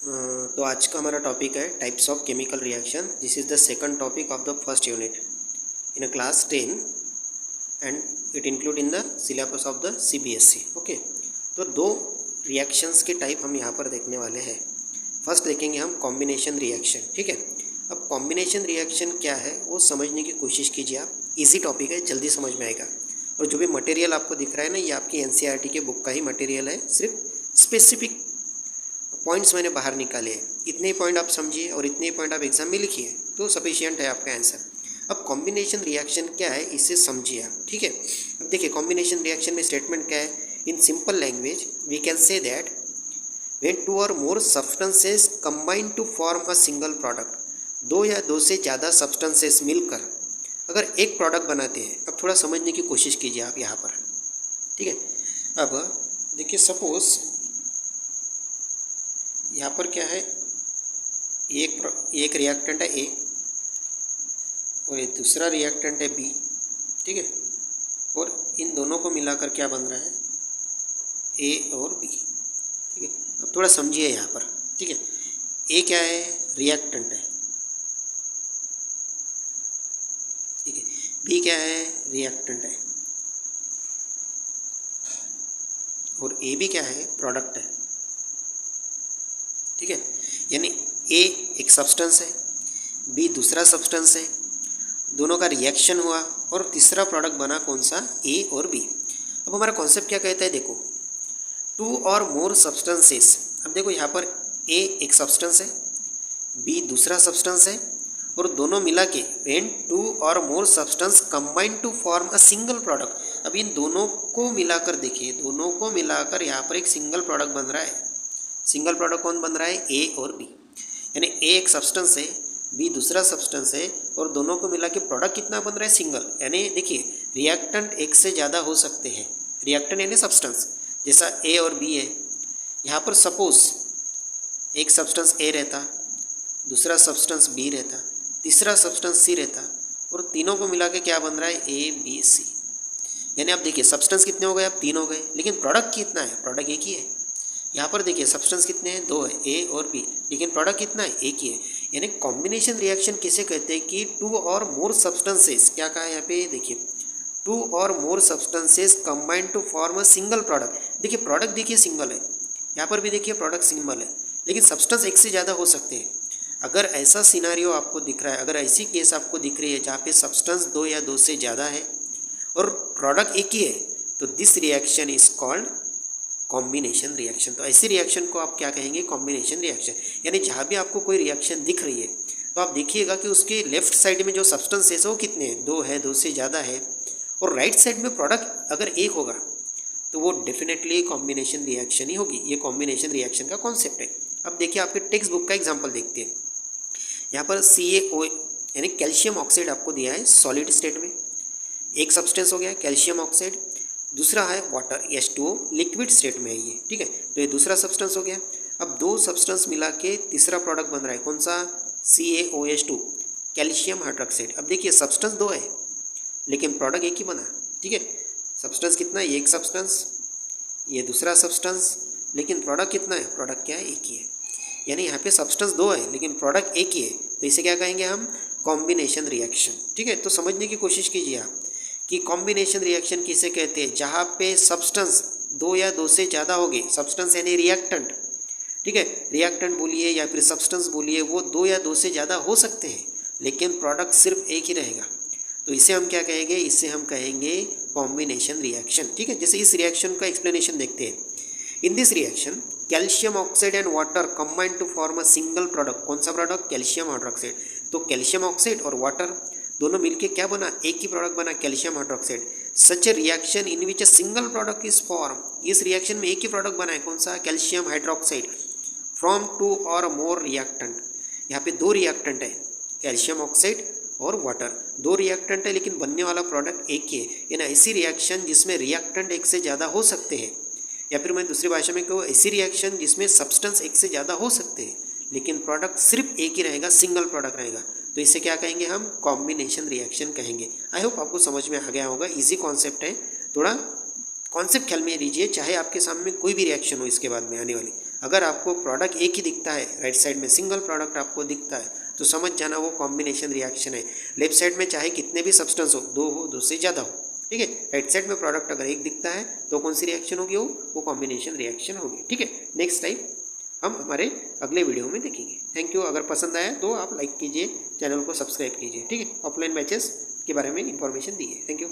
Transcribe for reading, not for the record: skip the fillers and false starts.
तो आज का हमारा टॉपिक है types of chemical reaction. This is the second topic of the first unit in a class 10 and it include in the syllabus of the CBSE। Okay, तो दो reactions के type हम यहाँ पर देखने वाले हैं। फर्स्ट देखेंगे हम कॉम्बिनेशन रिएक्शन। ठीक है, अब कॉम्बिनेशन रिएक्शन क्या है वो समझने की कोशिश कीजिए आप। इजी टॉपिक है, जल्दी समझ में आएगा। और जो भी मटेरियल आपको दिख रहा है ना, ये आपकी NCERT के बुक का ही मटेरियल है। सिर्फ स्पेसिफिक पॉइंट्स मैंने बाहर निकाले हैं। इतने ही पॉइंट आप समझिए और इतने ही पॉइंट आप एग्जाम में लिखिए तो सफिशिएंट है आपका आंसर। अब कॉम्बिनेशन रिएक्शन क्या है इसे समझिए आप। ठीक है, अब देखिए कॉम्बिनेशन रिएक्शन में स्टेटमेंट क्या है। In simple language we can say that when two और more substances combine to form a single product, दो या दो से ज़्यादा सब्सटेंसेस मिलकर अगर एक प्रोडक्ट बनाते हैं। अब थोड़ा समझने की कोशिश कीजिए आप यहाँ पर। ठीक है, अब देखिए सपोज यहाँ पर क्या है, एक रिएक्टेंट है A और एक दूसरा रिएक्टेंट है B। ठीक है, और इन दोनों को मिलाकर क्या बन रहा है, A और B। ठीक है, अब थोड़ा समझिए यहाँ पर। ठीक है, A क्या है, रिएक्टेंट है। ठीक है, B क्या है, रिएक्टेंट है। और A भी क्या है, प्रोडक्ट है। ठीक है, यानी A एक सब्सटेंस है, B दूसरा सब्सटेंस है, दोनों का रिएक्शन हुआ और तीसरा प्रोडक्ट बना कौन सा, A और B। अब हमारा कॉन्सेप्ट क्या कहता है, देखो टू और मोर सब्सटेंसेस। अब देखो यहाँ पर A एक सब्सटेंस है, B दूसरा सब्सटेंस है, और दोनों मिला के व्हेन टू और more substance combine to form a single product. अब इन दोनों को मिलाकर देखिए, दोनों को मिलाकर यहाँ पर एक सिंगल प्रोडक्ट बन रहा है। सिंगल प्रोडक्ट कौन बन रहा है, A और B। यानी A एक सब्सटेंस है, B दूसरा सब्सटेंस है, और दोनों को मिला के प्रोडक्ट कितना बन रहा है, सिंगल। यानी देखिए रिएक्टेंट एक से ज़्यादा हो सकते हैं। रिएक्टेंट यानी सब्सटेंस, जैसा A और B है। यहाँ पर सपोज एक सब्सटेंस A रहता, दूसरा सब्सटेंस B रहता, तीसरा सब्सटेंस C रहता, और तीनों को मिला के क्या बन रहा है, A B C। यानी आप देखिए सब्सटेंस कितने हो गए, अब 3 हो गए, लेकिन प्रोडक्ट कितना है, प्रोडक्ट एक ही है। यहाँ पर देखिए सब्सटेंस कितने हैं, 2 है, A और B, लेकिन प्रोडक्ट कितना है, एक ही है। यानी कॉम्बिनेशन रिएक्शन किसे कहते हैं कि टू और मोर सब्सटेंसेस, क्या कहा है यहाँ पे, देखिए टू और more substances combine to form a single product. देखिए प्रोडक्ट देखिए सिंगल है, यहाँ पर भी देखिए प्रोडक्ट सिंगल है, लेकिन सब्सटेंस एक से ज़्यादा हो सकते हैं। अगर ऐसा सिनारियो आपको दिख रहा है, अगर ऐसी केस आपको दिख रही है जहाँ पे सब्सटेंस 2 या 2 से ज़्यादा है और प्रोडक्ट एक ही है, तो this reaction is called combination reaction. तो ऐसी रिएक्शन को आप क्या कहेंगे, कॉम्बिनेशन रिएक्शन। यानी जहाँ भी आपको कोई रिएक्शन दिख रही है तो आप देखिएगा कि उसके लेफ्ट साइड में जो सब्सटेंस है वो कितने हैं, 2 है, 2 से ज़्यादा है, और राइट साइड में प्रोडक्ट अगर एक होगा तो वो डेफिनेटली कॉम्बिनेशन रिएक्शन ही होगी। ये कॉम्बिनेशन रिएक्शन का कॉन्सेप्ट है। अब देखिए आपके टेक्स्ट बुक का एग्जाम्पल देखते हैं। यहाँ पर CaO यानी कैल्शियम ऑक्साइड आपको दिया है सॉलिड स्टेट में। एक सब्सटेंस हो गया कैल्शियम ऑक्साइड, दूसरा है वाटर H2O लिक्विड स्टेट में है ये। ठीक है, तो ये दूसरा सब्सटेंस हो गया। अब दो सब्सटेंस मिला के तीसरा प्रोडक्ट बन रहा है कौन सा, CaOH2 कैल्शियम हाइड्रोक्साइड। अब देखिए सब्सटेंस 2 है लेकिन प्रोडक्ट एक ही बना। ठीक है, सब्सटेंस कितना है, एक सब्सटेंस, ये दूसरा सब्सटेंस, लेकिन प्रोडक्ट कितना है, प्रोडक्ट क्या है, एक ही है। यानी यहाँ पे सब्सटेंस 2 है लेकिन प्रोडक्ट एक ही है, तो इसे क्या कहेंगे हम, कॉम्बिनेशन रिएक्शन। ठीक है, तो समझने की कोशिश कीजिए आप कि कॉम्बिनेशन रिएक्शन किसे कहते हैं, जहाँ पे सब्सटेंस 2 या 2 से ज़्यादा हो गए। सब्सटेंस यानी रिएक्टेंट। ठीक है, रिएक्टेंट बोलिए या फिर सब्सटेंस बोलिए, वो 2 या 2 से ज़्यादा हो सकते हैं लेकिन प्रोडक्ट सिर्फ एक ही रहेगा। तो इसे हम क्या कहेंगे, इसे हम कहेंगे कॉम्बिनेशन रिएक्शन। ठीक है, जैसे इस रिएक्शन का एक्सप्लेनेशन देखते हैं। In this reaction calcium oxide and water combine to form a single product. कौन सा प्रोडक्ट, कैल्शियम हाइड्रोक्साइड। तो कैल्शियम ऑक्साइड और वाटर दोनों मिलके क्या बना, एक ही प्रोडक्ट बना, calcium hydroxide. Such a reaction in which a single product is form. इस रिएक्शन में एक ही प्रोडक्ट बना है, कौन सा, कैल्शियम हाइड्रोक्साइड, फ्रॉम 2 और मोर रिएक्टेंट। यहाँ पे 2 रिएक्टेंट है, कैल्शियम ऑक्साइड और वाटर, 2 रिएक्टेंट है लेकिन बनने वाला प्रोडक्ट एक ही है। यानी ऐसी रिएक्शन जिसमें रिएक्टेंट एक से ज़्यादा हो सकते हैं, या फिर मैं दूसरी भाषा में कहूँ ऐसी रिएक्शन जिसमें सब्सटेंस एक से ज़्यादा हो सकते हैं लेकिन प्रोडक्ट सिर्फ एक ही रहेगा, सिंगल प्रोडक्ट रहेगा, तो इसे क्या कहेंगे हम, कॉम्बिनेशन रिएक्शन कहेंगे। आई होप आपको समझ में आ गया होगा। इजी कॉन्सेप्ट है, थोड़ा कॉन्सेप्ट ख्याल में लीजिए, चाहे आपके सामने कोई भी रिएक्शन हो इसके बाद में आने वाली। अगर आपको प्रोडक्ट एक ही दिखता है, राइट साइड में सिंगल प्रोडक्ट आपको दिखता है, तो समझ जाना वो कॉम्बिनेशन रिएक्शन है। लेफ्ट साइड में चाहे कितने भी सब्सटेंस हो, दो से ज़्यादा हो, ठीक है। राइट साइड में प्रोडक्ट अगर एक दिखता है तो कौन सी रिएक्शन होगी, वो कॉम्बिनेशन रिएक्शन होगी, ठीक है। नेक्स्ट टाइप हम हमारे अगले वीडियो में देखेंगे। Thank you. अगर पसंद आया तो आप लाइक कीजिए, चैनल को सब्सक्राइब कीजिए, ठीक है। ऑफलाइन बैचेस के बारे में इंफॉर्मेशन दी है। Thank you.